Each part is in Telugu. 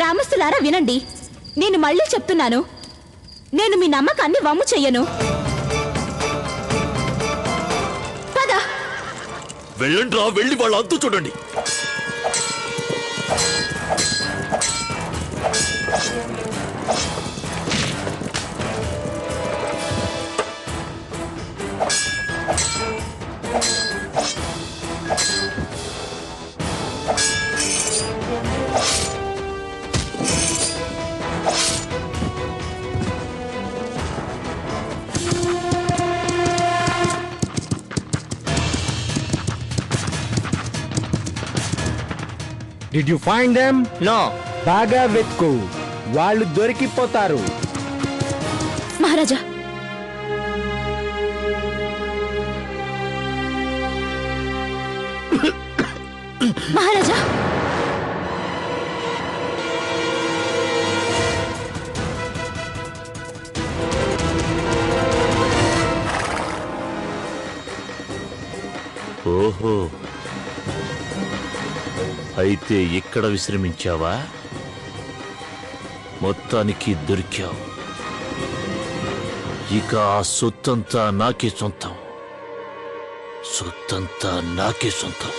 గ్రామస్తులారా వినండి, నేను మళ్ళీ చెప్తున్నాను, నేను మీ నమ్మకాన్ని వమ్ము చెయ్యను. పద. వెళ్ళండి రా, వెళ్ళి వాళ్ళ అంతు చూడండి. Did you find them? No. బాగా వెతుకు, వాళ్ళు దొరికిపోతారు. మహారాజా, మహారాజా, ఓహో, అయితే ఇక్కడ విశ్రమించావా? మొత్తానికి దొరికావు. ఇక ఆ సొత్తంతా నాకే సొంతం, సొత్తంతా నాకే సొంతం.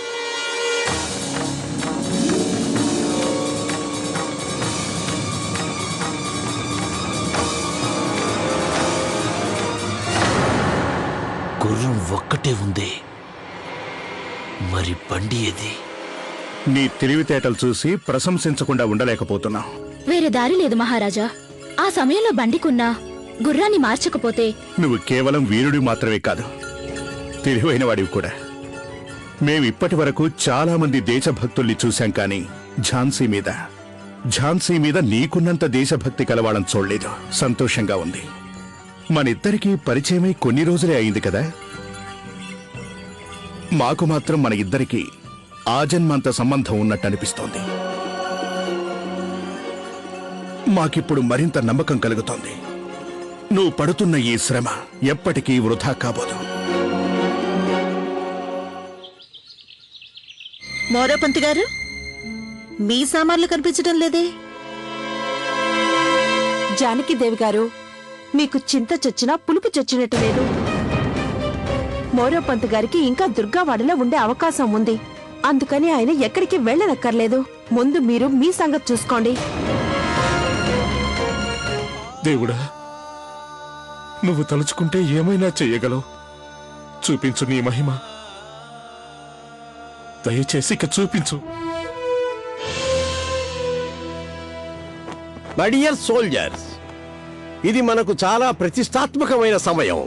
గుర్రం ఒక్కటే ఉంది, మరి బండి ఏది? నీ తెలివితేటలు చూసి ప్రశంసించకుండా ఉండలేకపోతున్నా. వేరే దారి లేదు మహారాజా. ఆ సమయంలో బండికున్నా గుర్రాన్ని మార్చకపోతే. నువ్వు కేవలం వీరుడి మాత్రమే కాదు, తెలివైన వాడివి కూడా. మేమిప్పటి వరకు చాలా మంది దేశభక్తుల్ని చూశాం, కానీ ఝాన్సీ మీద నీకున్నంత దేశభక్తి కలవాళ్ళని చూడలేదు. సంతోషంగా ఉంది. మనిద్దరికీ పరిచయమై కొన్ని రోజులే అయింది కదా. మాకు మాత్రం మన ఇద్దరికీ ఆజన్మంత సంబంధం ఉన్నట్టు అనిపిస్తోంది. మాకిప్పుడు మరింత నమ్మకం కలుగుతోంది. నువ్వు పడుతున్న ఈ శ్రమ ఎప్పటికీ వృధా కాబోదు. మోరోపంత్ గారు, మీ సామాన్లు కనిపించడం లేదే? జానకిదేవి గారు, మీకు చింత చచ్చినా పులుపు చచ్చినట్టు లేదు. మోరోపంత్ గారికి ఇంకా దుర్గావాడలో ఉండే అవకాశం ఉంది. అందుకని ఆయన ఎక్కడికి వెళ్ళనక్కర్లేదు. ముందు మీరు మీ సంగతి చూసుకోండి. దేవుడా, నువ్వు తలుచుకుంటే ఏమైనా చెయ్యగలవు. చూపించు నీ మహిమ, దయచేసి ఇక చూపించు. మై డియర్ సోల్జర్స్, ఇది మనకు చాలా ప్రతిష్టాత్మకమైన సమయం.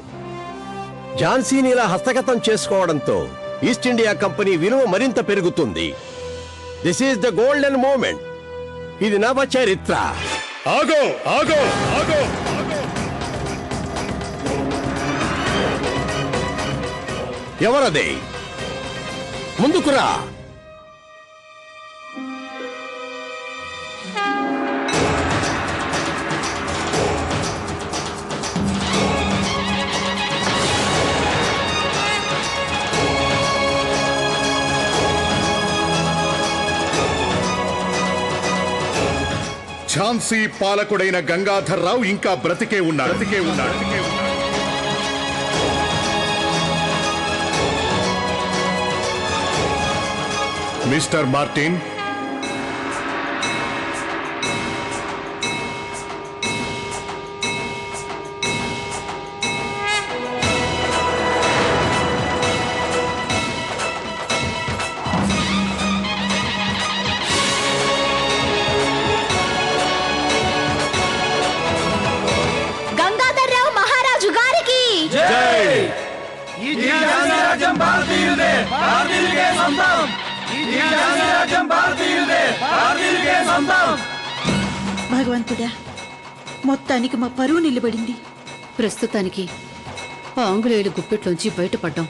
ఝాన్సీని ఇలా హస్తగతం చేసుకోవడంతో ఈస్ట్ ఇండియా కంపెనీ విలువ మరింత పెరుగుతుంది. This is the golden moment. ఇది నవ చరిత్ర. ఆగో ఆగో ఆగో! ఎవరది? ముందుకురా. ఝాన్సీ పాలకుడైన గంగాధర్రావు ఇంకా బ్రతికే ఉన్నాడు. మిస్టర్ మార్టిన్, గంగాధర్రావు మహారాజు గారికి భగవంతుడా, మొత్తానికి మా పరువు నిలబడింది. ప్రస్తుతానికి ఆంగ్లేయుల గుప్పెట్లోంచి బయటపడ్డాం.